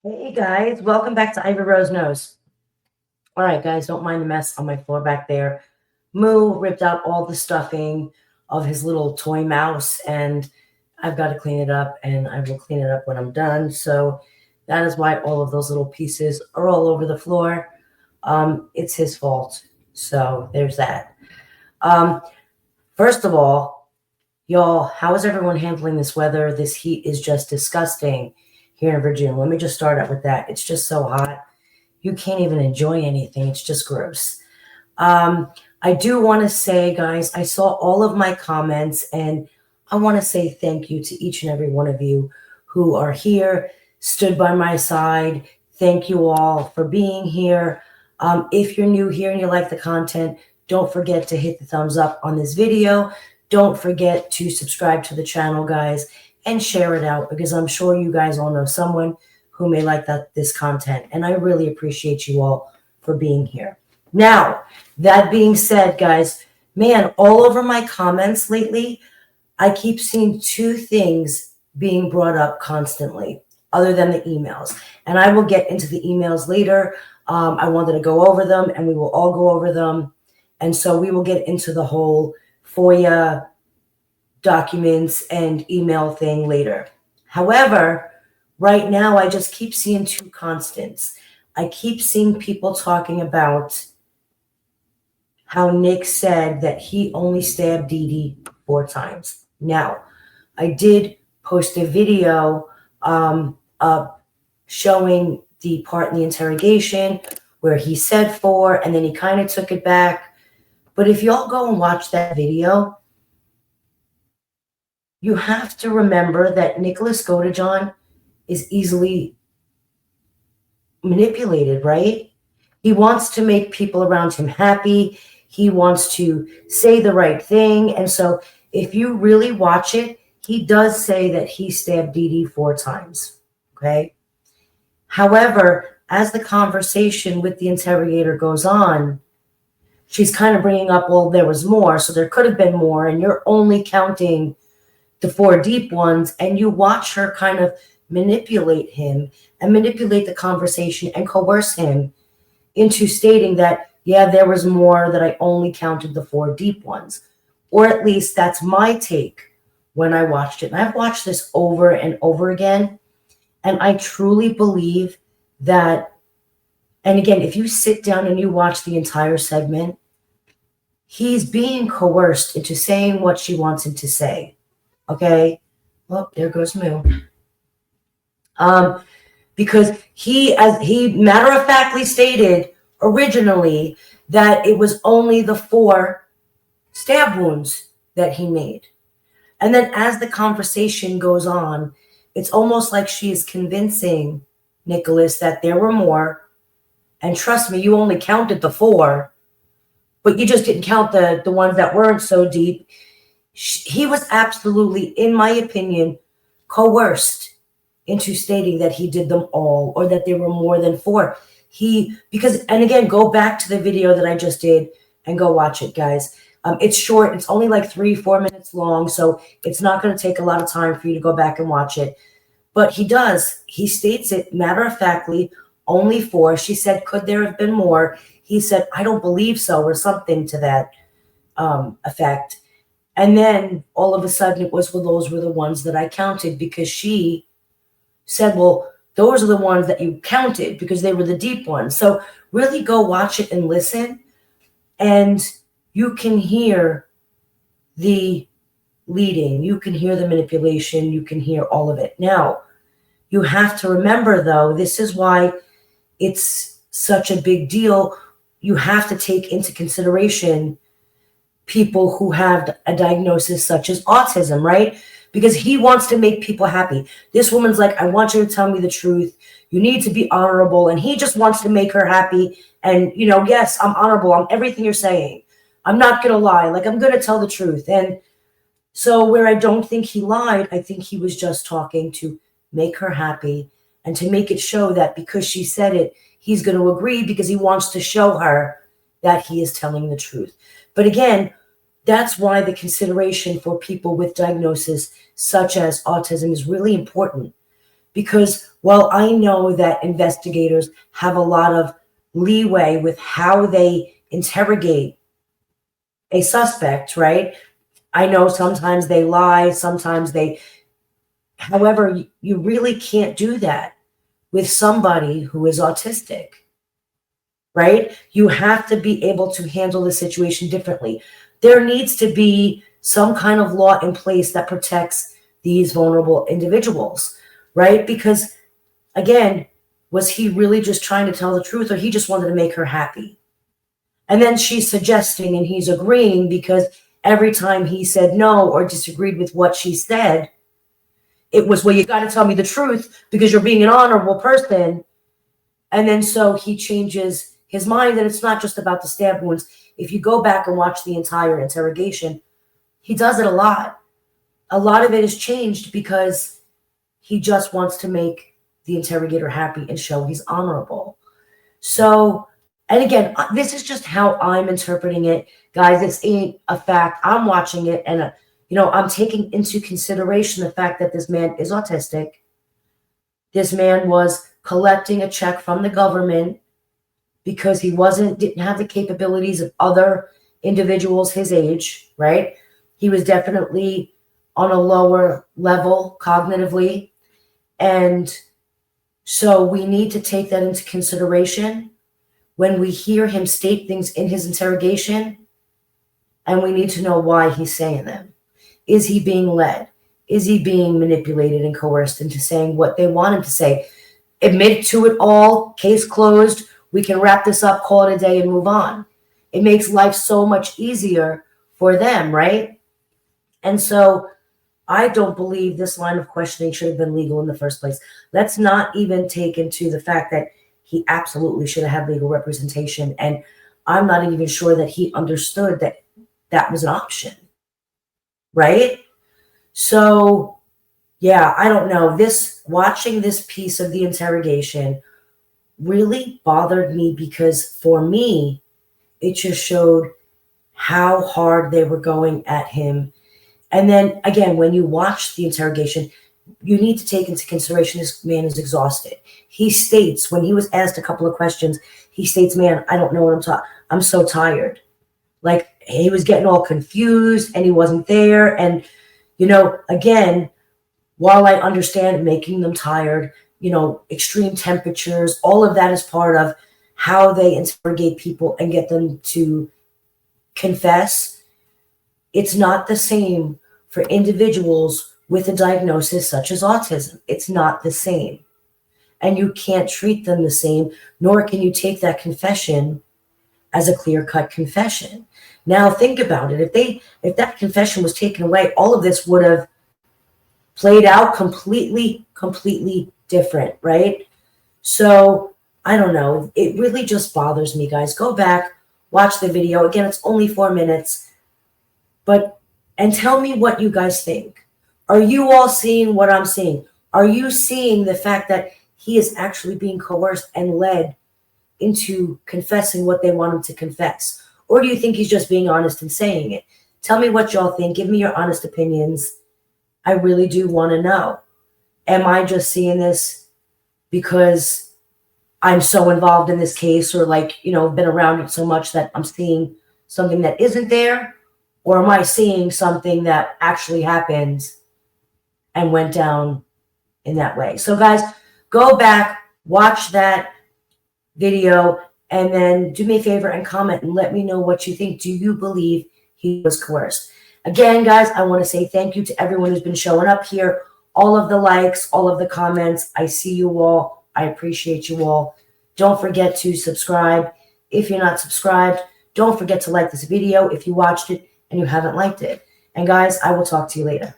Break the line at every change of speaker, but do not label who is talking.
Hey guys, welcome back to Ivory Rose Knows. All right, guys, don't mind the mess on my floor back there. Moo ripped out all the stuffing of his little toy mouse, and I've got to clean it up, and I will clean it up when I'm done. So that is why all of those little pieces are all over the floor. It's his fault. So there's that. Um, First of all, y'all, how is everyone handling this weather? This heat is just disgusting here in Virginia. Let me just start out with that. It's just so hot. You can't even enjoy anything. It's just gross. I do want to say, guys, I saw all of my comments, and I want to say thank you to each and every one of you who are here, stood by my side. Thank you all for being here. If you're new here and you like the content, don't forget to hit the thumbs up on this video. Don't forget to subscribe to the channel, guys, and share it out, because I'm sure you guys all know someone who may like this content. And I really appreciate you all for being here. Now, that being said, guys, man, all over my comments lately, I keep seeing two things being brought up constantly, other than the emails. And I will get into the emails later. I wanted to go over them, and we will all go over them. And so we will get into the whole FOIA documents and email thing later. However, right now, I just keep seeing two constants. I keep seeing people talking about how Nick said that he only stabbed Dee Dee 4 times. Now, I did post a video showing the part in the interrogation where he said 4, and then he kind of took it back. But if y'all go and watch that video, you have to remember that Nicholas Godejohn is easily manipulated, right? He wants to make people around him happy. He wants to say the right thing. And so if you really watch it, he does say that he stabbed Dee Dee 4 times, okay? However, as the conversation with the interrogator goes on, she's kind of bringing up, well, there was more, so there could have been more, and you're only counting the 4 deep ones, and you watch her kind of manipulate him and manipulate the conversation and coerce him into stating that, yeah, there was more, that I only counted the 4 deep ones. Or at least that's my take when I watched it. And I've watched this over and over again, and I truly believe that, and again, if you sit down and you watch the entire segment, he's being coerced into saying what she wants him to say. Okay? Well, there goes Moo. Because he matter-of-factly stated originally that it was only the 4 stab wounds that he made. And then as the conversation goes on, it's almost like she is convincing Nicholas that there were more. And trust me, you only counted the 4, but you just didn't count the ones that weren't so deep. He was absolutely, in my opinion, coerced into stating that he did them all, or that there were more than 4. And again, go back to the video that I just did and go watch it, guys. It's short. It's only like 3-4 minutes long, so it's not going to take a lot of time for you to go back and watch it. But he states it matter-of-factly, only 4. She said, could there have been more? He said, I don't believe so, or something to that effect. And then all of a sudden it was, well, those were the ones that I counted, because she said, well, those are the ones that you counted because they were the deep ones. So really go watch it and listen, and you can hear the leading, you can hear the manipulation, you can hear all of it. Now, you have to remember, though, this is why it's such a big deal. You have to take into consideration people who have a diagnosis such as autism, right? Because he wants to make people happy. This woman's like, I want you to tell me the truth. You need to be honorable. And he just wants to make her happy. And, yes, I'm honorable. I'm everything you're saying. I'm not going to lie. Like, I'm going to tell the truth. And so where I don't think he lied, I think he was just talking to make her happy and to make it show that because she said it, he's going to agree, because he wants to show her that he is telling the truth. But again, that's why the consideration for people with diagnoses such as autism is really important, Because while I know that investigators have a lot of leeway with how they interrogate a suspect, right? I know sometimes they lie, sometimes they, however, you really can't do that with somebody who is autistic, right? You have to be able to handle the situation differently. There needs to be some kind of law in place that protects these vulnerable individuals, right? Because again, was he really just trying to tell the truth, or he just wanted to make her happy? And then she's suggesting and he's agreeing because every time he said no or disagreed with what she said, it was, well, you got to tell me the truth because you're being an honorable person. And then so he changes his mind, and it's not just about the stab wounds. If you go back and watch the entire interrogation, he does it a lot. A lot of it is changed because he just wants to make the interrogator happy and show he's honorable. So, and again, this is just how I'm interpreting it. Guys, this ain't a fact. I'm watching it, and I'm taking into consideration the fact that this man is autistic. This man was collecting a check from the government because he didn't have the capabilities of other individuals his age, right? He was definitely on a lower level cognitively. And so we need to take that into consideration when we hear him state things in his interrogation, and we need to know why he's saying them. Is he being led? Is he being manipulated and coerced into saying what they want him to say? Admit to it all, case closed. We can wrap this up, call it a day, and move on. It makes life so much easier for them, right? And so I don't believe this line of questioning should have been legal in the first place. Let's not even take into the fact that he absolutely should have had legal representation. And I'm not even sure that he understood that that was an option, right? So, yeah, I don't know. Watching this piece of the interrogation really bothered me because for me, it just showed how hard they were going at him. And then again, when you watch the interrogation, you need to take into consideration this man is exhausted. He states, when he was asked a couple of questions, he states, man, I don't know what I'm talking. I'm so tired. Like, he was getting all confused and he wasn't there. And, again, while I understand making them tired, extreme temperatures, all of that is part of how they interrogate people and get them to confess. It's not the same for individuals with a diagnosis such as autism. It's not the same. And you can't treat them the same, nor can you take that confession as a clear-cut confession. Now think about it. If that confession was taken away, all of this would have played out completely different, right? So I don't know. It really just bothers me, guys. Go back, watch the video. Again, it's only 4 minutes. And tell me what you guys think. Are you all seeing what I'm seeing? Are you seeing the fact that he is actually being coerced and led into confessing what they want him to confess? Or do you think he's just being honest and saying it? Tell me what y'all think. Give me your honest opinions. I really do want to know. Am I just seeing this because I'm so involved in this case, or been around it so much that I'm seeing something that isn't there? Or am I seeing something that actually happened and went down in that way? So guys, go back, watch that video, and then do me a favor and comment and let me know what you think. Do you believe he was coerced? Again, guys, I want to say thank you to everyone who's been showing up here. All of the likes, all of the comments. I see you all. I appreciate you all. Don't forget to subscribe. If you're not subscribed, don't forget to like this video if you watched it and you haven't liked it. And guys, I will talk to you later.